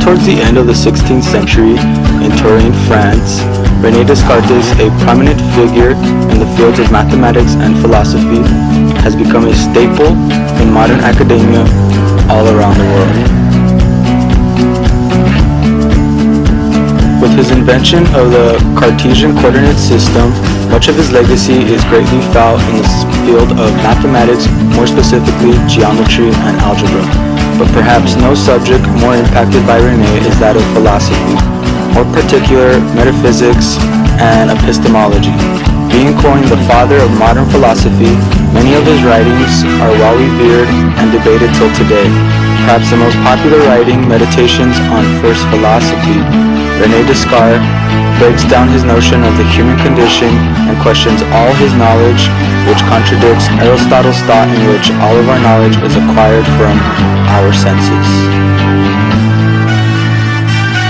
towards the end of the 16th century in Turin, France, René Descartes, a prominent figure in the fields of mathematics and philosophy, has become a staple in modern academia all around the world. With his invention of the Cartesian coordinate system, much of his legacy is greatly felt in the field of mathematics, more specifically geometry and algebra. But perhaps no subject more impacted by René is that of philosophy, more particular metaphysics and epistemology. Being coined the father of modern philosophy, many of his writings are well revered and debated till today. Perhaps the most popular writing, Meditations on First Philosophy, René Descartes breaks down his notion of the human condition and questions all his knowledge, which contradicts Aristotle's thought in which all of our knowledge is acquired from our senses.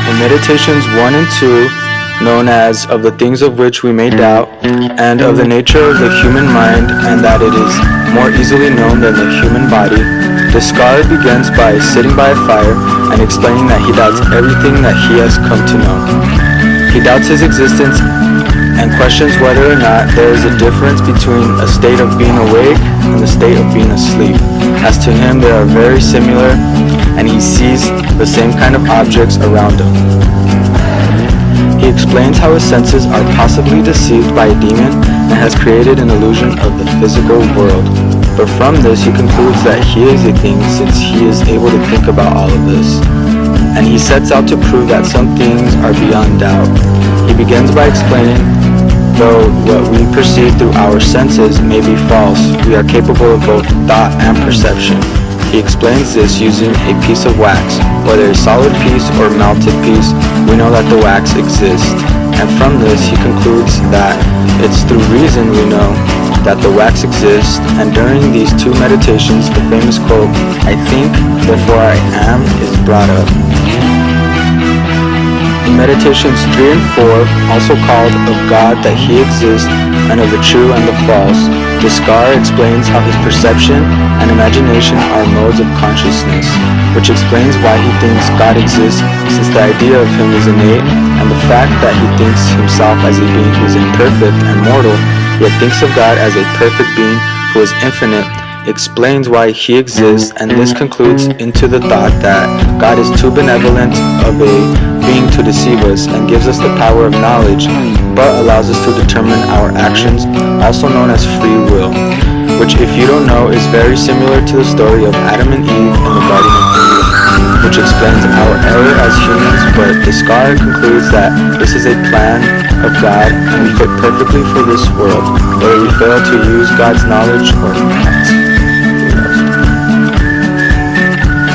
In Meditations 1 and 2, known as Of the Things of Which We May Doubt, and of the nature of the human mind, and that it is more easily known than the human body, Descartes begins by sitting by a fire and explaining that he doubts everything that he has come to know. He doubts his existence and questions whether or not there is a difference between a state of being awake and the state of being asleep. As to him, they are very similar, and he sees the same kind of objects around him. He explains how his senses are possibly deceived by a demon and has created an illusion of the physical world. But from this, he concludes that he is a thing, since he is able to think about all of this. And he sets out to prove that some things are beyond doubt. He begins by explaining, though what we perceive through our senses may be false, we are capable of both thought and perception. He explains this using a piece of wax. Whether a solid piece or melted piece, we know that the wax exists. And from this, he concludes that it's through reason we know that the wax exists. And during these two meditations, the famous quote, "I think, therefore I am," is brought up. In Meditations 3 and 4, also called Of God That He Exists and of the True and the False, Descartes explains how his perception and imagination are modes of consciousness, which explains why he thinks God exists, since the idea of him is innate, and the fact that he thinks himself as a being who is imperfect and mortal, yet thinks of God as a perfect being who is infinite, explains why he exists, and this concludes into the thought that God is too benevolent of a being to deceive us and gives us the power of knowledge, but allows us to determine our actions, also known as free will, which, if you don't know, is very similar to the story of Adam and Eve in the Garden of Eden, which explains our error as humans. But Descartes concludes that this is a plan of God and we fit perfectly for this world, whether we fail to use God's knowledge or not.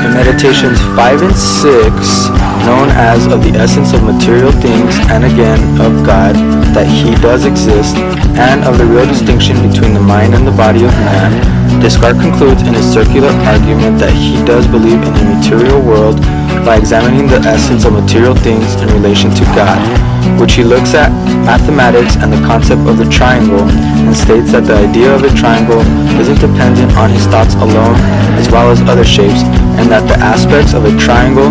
In Meditations 5 and 6, known as Of the Essence of Material Things, and again of God, that He does exist, and of the real distinction between the mind and the body of man, Descartes concludes in a circular argument that he does believe in a material world by examining the essence of material things in relation to God, which he looks at mathematics and the concept of the triangle, and states that the idea of a triangle isn't dependent on his thoughts alone, as well as other shapes, and that the aspects of a triangle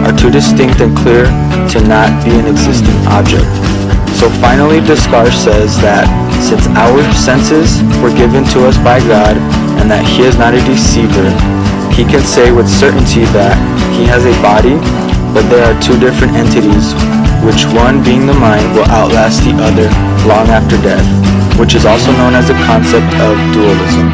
are too distinct and clear to not be an existing object. So finally, Descartes says that since our senses were given to us by God and that He is not a deceiver, he can say with certainty that He has a body, but there are two different entities, which one being the mind will outlast the other long after death, which is also known as the concept of dualism.